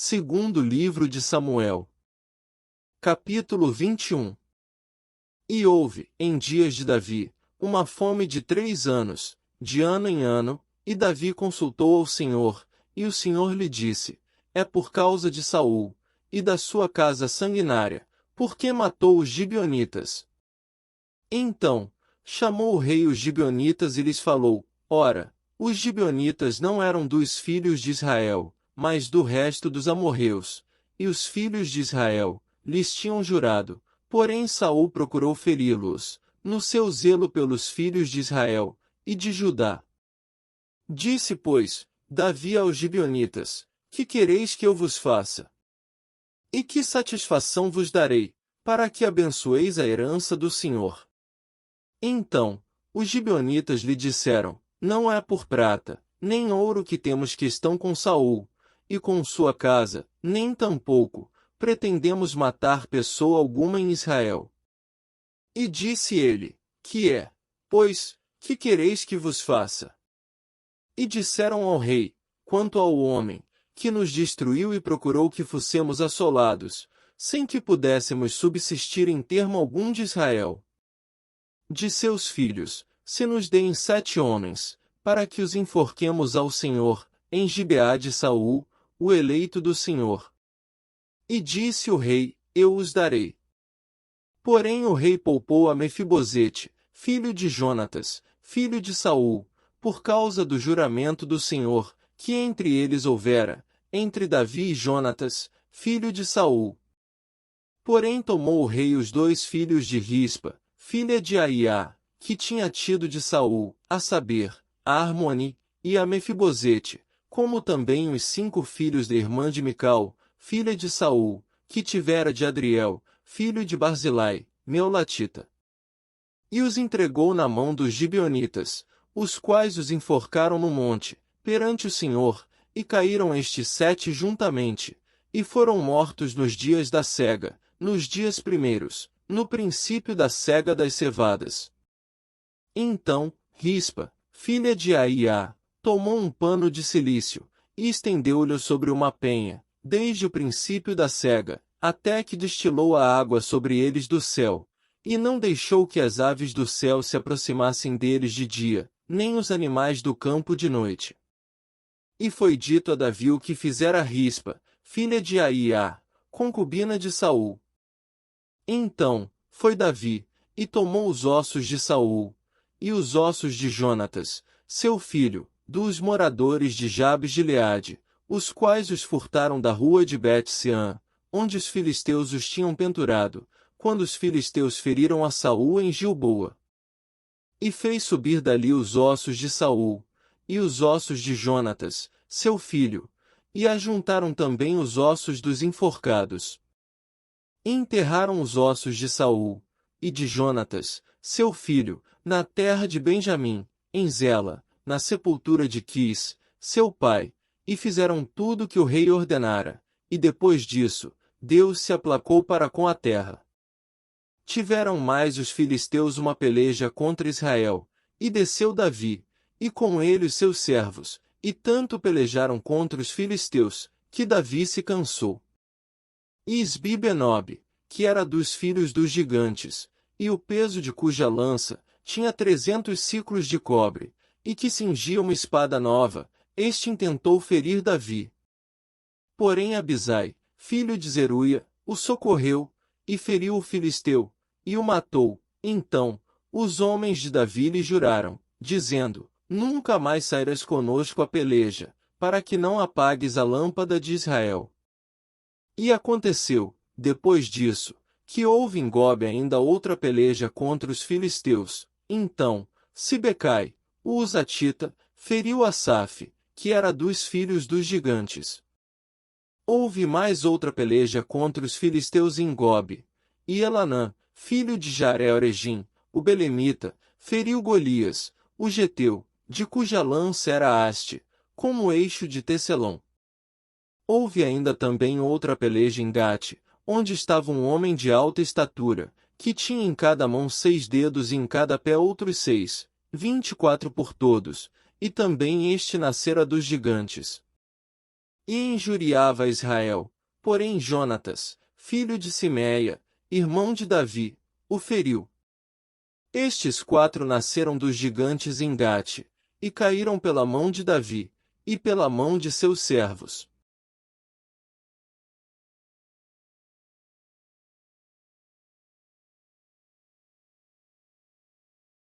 Segundo livro de Samuel. Capítulo 21. E houve, em dias de Davi, uma fome de 3 anos, de ano em ano, e Davi consultou ao Senhor, e o Senhor lhe disse: É por causa de Saul, e da sua casa sanguinária, porque matou os gibeonitas. Então, chamou o rei os gibeonitas e lhes falou: Ora, os gibeonitas não eram dos filhos de Israel, mas do resto dos amorreus, e os filhos de Israel lhes tinham jurado, porém Saul procurou feri-los, no seu zelo pelos filhos de Israel e de Judá. Disse, pois, Davi aos gibeonitas: Que quereis que eu vos faça? E que satisfação vos darei, para que abençoeis a herança do Senhor? Então, os gibeonitas lhe disseram: Não é por prata, nem ouro que temos questão com Saul, e com sua casa, nem tampouco pretendemos matar pessoa alguma em Israel. E disse ele: Que é, pois, que quereis que vos faça? E disseram ao rei: Quanto ao homem, que nos destruiu e procurou que fossemos assolados, sem que pudéssemos subsistir em termo algum de Israel. De seus filhos, se nos deem 7 homens, para que os enforquemos ao Senhor, em Gibeá de Saul, o eleito do Senhor. E disse o rei: Eu os darei. Porém o rei poupou a Mefibosete, filho de Jonatas, filho de Saul, por causa do juramento do Senhor, que entre eles houvera, entre Davi e Jonatas, filho de Saul. Porém tomou o rei os 2 filhos de Rispa, filha de Aiá, que tinha tido de Saul, a saber, a Armoni, e a Mefibosete, como também os 5 filhos da irmã de Mical, filha de Saul, que tivera de Adriel, filho de Barzilai, Meolatita. E os entregou na mão dos gibeonitas, os quais os enforcaram no monte, perante o Senhor, e caíram estes 7 juntamente, e foram mortos nos dias da cega, nos dias primeiros, no princípio da cega das cevadas. Então, Rispa, filha de Aiá, tomou um pano de cilício, e estendeu-lhe sobre uma penha, desde o princípio da cega, até que destilou a água sobre eles do céu, e não deixou que as aves do céu se aproximassem deles de dia, nem os animais do campo de noite. E foi dito a Davi o que fizera Rispa, filha de Aiá, concubina de Saul. Então, foi Davi, e tomou os ossos de Saul, e os ossos de Jonatas, seu filho, dos moradores de Jabes-Gileade, os quais os furtaram da rua de Bet-Seã, onde os filisteus os tinham pendurado, quando os filisteus feriram a Saul em Gilboa. E fez subir dali os ossos de Saul, e os ossos de Jonatas, seu filho, e ajuntaram também os ossos dos enforcados. E enterraram os ossos de Saul, e de Jonatas, seu filho, na terra de Benjamim, em Zela, na sepultura de Quis, seu pai, e fizeram tudo o que o rei ordenara, e depois disso, Deus se aplacou para com a terra. Tiveram mais os filisteus uma peleja contra Israel, e desceu Davi, e com ele os seus servos, e tanto pelejaram contra os filisteus, que Davi se cansou. E Isbi-Benob, que era dos filhos dos gigantes, e o peso de cuja lança tinha 300 siclos de cobre, e que cingia uma espada nova, este intentou ferir Davi. Porém Abisai, filho de Zeruia, o socorreu, e feriu o filisteu, e o matou. Então, os homens de Davi lhe juraram, dizendo: Nunca mais sairás conosco a peleja, para que não apagues a lâmpada de Israel. E aconteceu, depois disso, que houve em Gobe ainda outra peleja contra os filisteus. Então, Sibecai, o Husatita, feriu Asaf, que era dos filhos dos gigantes. Houve mais outra peleja contra os filisteus em Gobe, e Elanã, filho de Jaré-Oregim, o belemita, feriu Golias, o geteu, de cuja lança era haste, como o eixo de tecelão. Houve ainda também outra peleja em Gate, onde estava um homem de alta estatura, que tinha em cada mão 6 dedos e em cada pé outros 6, 24 por todos, e também este nascera dos gigantes. e injuriava a Israel. Porém Jonatas, filho de Simeia, irmão de Davi, o feriu. Estes 4 nasceram dos gigantes em Gate, e caíram pela mão de Davi, e pela mão de seus servos.